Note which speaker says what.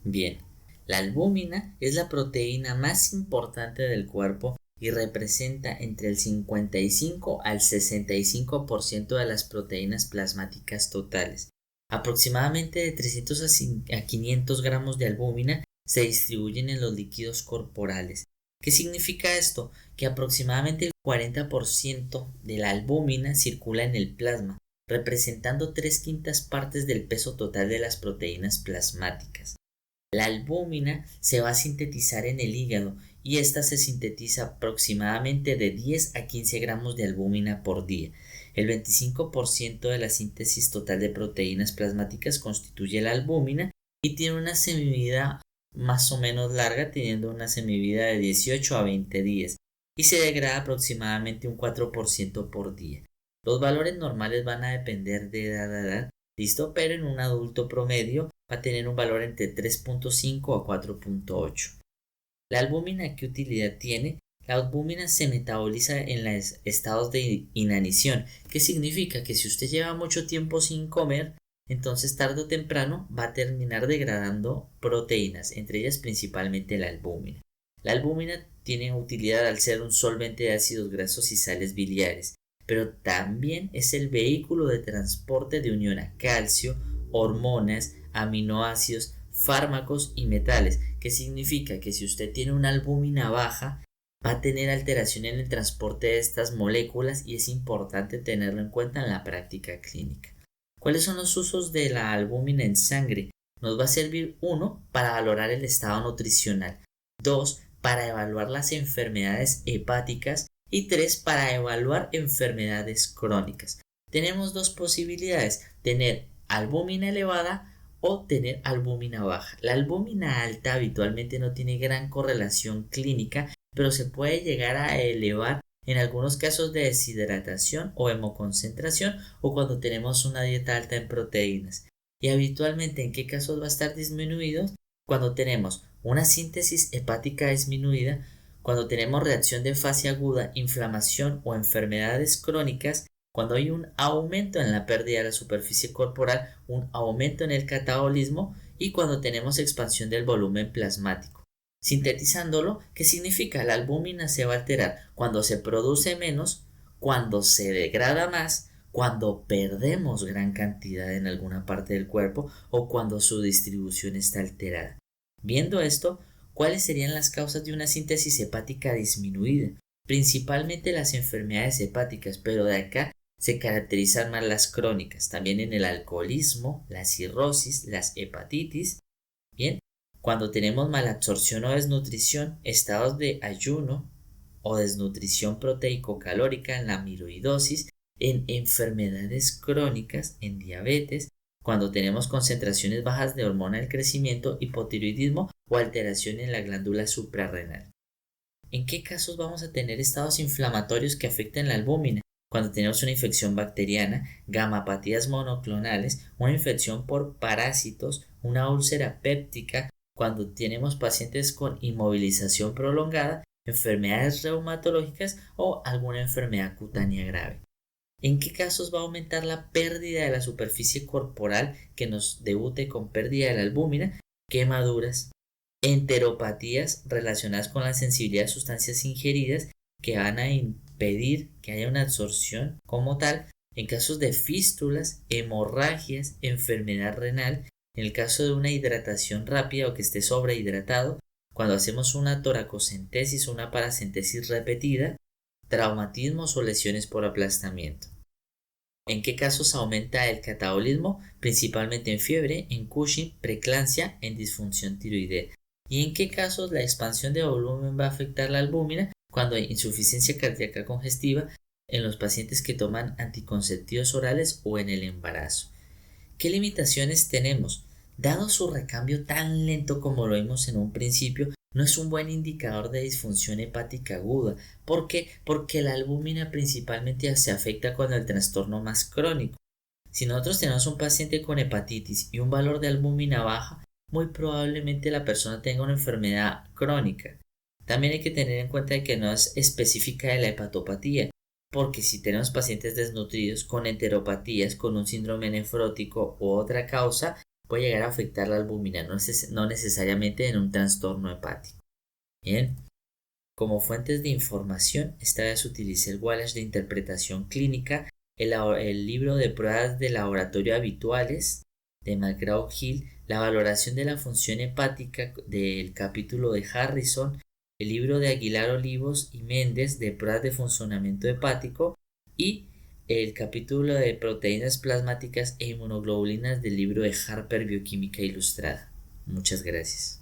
Speaker 1: Bien, la albúmina es la proteína más importante del cuerpo y representa entre el 55 al 65% de las proteínas plasmáticas totales. Aproximadamente de 300 a 500 gramos de albúmina se distribuyen en los líquidos corporales. ¿Qué significa esto? Que aproximadamente el 40% de la albúmina circula en el plasma, representando 3/5 partes del peso total de las proteínas plasmáticas. La albúmina se va a sintetizar en el hígado y esta se sintetiza aproximadamente de 10 a 15 gramos de albúmina por día. El 25% de la síntesis total de proteínas plasmáticas constituye la albúmina y tiene una semivida más o menos larga, teniendo una semivida de 18 a 20 días y se degrada aproximadamente un 4% por día. Los valores normales van a depender de edad a edad, ¿listo? Pero en un adulto promedio va a tener un valor entre 3.5 a 4.8. ¿La albúmina qué utilidad tiene? La albúmina se metaboliza en los estados de inanición, que significa que si usted lleva mucho tiempo sin comer, entonces tarde o temprano va a terminar degradando proteínas, entre ellas principalmente la albúmina. La albúmina tiene utilidad al ser un solvente de ácidos grasos y sales biliares, pero también es el vehículo de transporte de unión a calcio, hormonas, aminoácidos, fármacos y metales, que significa que si usted tiene una albúmina baja, va a tener alteración en el transporte de estas moléculas y es importante tenerlo en cuenta en la práctica clínica. ¿Cuáles son los usos de la albúmina en sangre? Nos va a servir 1 para valorar el estado nutricional, 2 para evaluar las enfermedades hepáticas y 3 para evaluar enfermedades crónicas. Tenemos dos posibilidades, tener albúmina elevada o tener albúmina baja. La albúmina alta habitualmente no tiene gran correlación clínica, pero se puede llegar a elevar en algunos casos de deshidratación o hemoconcentración o cuando tenemos una dieta alta en proteínas. Y habitualmente, ¿en qué casos va a estar disminuido? Cuando tenemos una síntesis hepática disminuida, cuando tenemos reacción de fase aguda, inflamación o enfermedades crónicas, cuando hay un aumento en la pérdida de la superficie corporal, un aumento en el catabolismo y cuando tenemos expansión del volumen plasmático. Sintetizándolo, ¿qué significa? La albúmina se va a alterar cuando se produce menos, cuando se degrada más, cuando perdemos gran cantidad en alguna parte del cuerpo o cuando su distribución está alterada. Viendo esto, ¿cuáles serían las causas de una síntesis hepática disminuida? Principalmente las enfermedades hepáticas, pero de acá se caracterizan más las crónicas, también en el alcoholismo, la cirrosis, las hepatitis. Bien, cuando tenemos malabsorción o desnutrición, estados de ayuno o desnutrición proteico-calórica en la amiloidosis, en enfermedades crónicas, en diabetes, cuando tenemos concentraciones bajas de hormona del crecimiento, hipotiroidismo o alteración en la glándula suprarrenal. ¿En qué casos vamos a tener estados inflamatorios que afecten la albúmina? Cuando tenemos una infección bacteriana, gamapatías monoclonales, una infección por parásitos, una úlcera péptica, cuando tenemos pacientes con inmovilización prolongada, enfermedades reumatológicas o alguna enfermedad cutánea grave. ¿En qué casos va a aumentar la pérdida de la superficie corporal que nos debute con pérdida de la albúmina? Quemaduras, enteropatías relacionadas con la sensibilidad a sustancias ingeridas que van a impedir que haya una absorción como tal, en casos de fístulas, hemorragias, enfermedad renal, en el caso de una hidratación rápida o que esté sobrehidratado, cuando hacemos una toracocentesis o una paracentesis repetida, traumatismos o lesiones por aplastamiento. ¿En qué casos aumenta el catabolismo? Principalmente en fiebre, en Cushing, preeclampsia, en disfunción tiroidea. ¿Y en qué casos la expansión de volumen va a afectar la albúmina? Cuando hay insuficiencia cardíaca congestiva en los pacientes que toman anticonceptivos orales o en el embarazo. ¿Qué limitaciones tenemos? Dado su recambio tan lento como lo vimos en un principio, no es un buen indicador de disfunción hepática aguda. ¿Por qué? Porque la albúmina principalmente se afecta con el trastorno más crónico. Si nosotros tenemos un paciente con hepatitis y un valor de albúmina baja, muy probablemente la persona tenga una enfermedad crónica. También hay que tener en cuenta que no es específica de la hepatopatía, porque si tenemos pacientes desnutridos con enteropatías, con un síndrome nefrótico u otra causa, puede llegar a afectar la albúmina, no necesariamente en un trastorno hepático. Bien, como fuentes de información, esta vez utilicé el Wallace de interpretación clínica, el libro de pruebas de laboratorio habituales de McGraw-Hill, la valoración de la función hepática del capítulo de Harrison, el libro de Aguilar Olivos y Méndez de pruebas de funcionamiento hepático y el capítulo de proteínas plasmáticas e inmunoglobulinas del libro de Harper Bioquímica Ilustrada. Muchas gracias.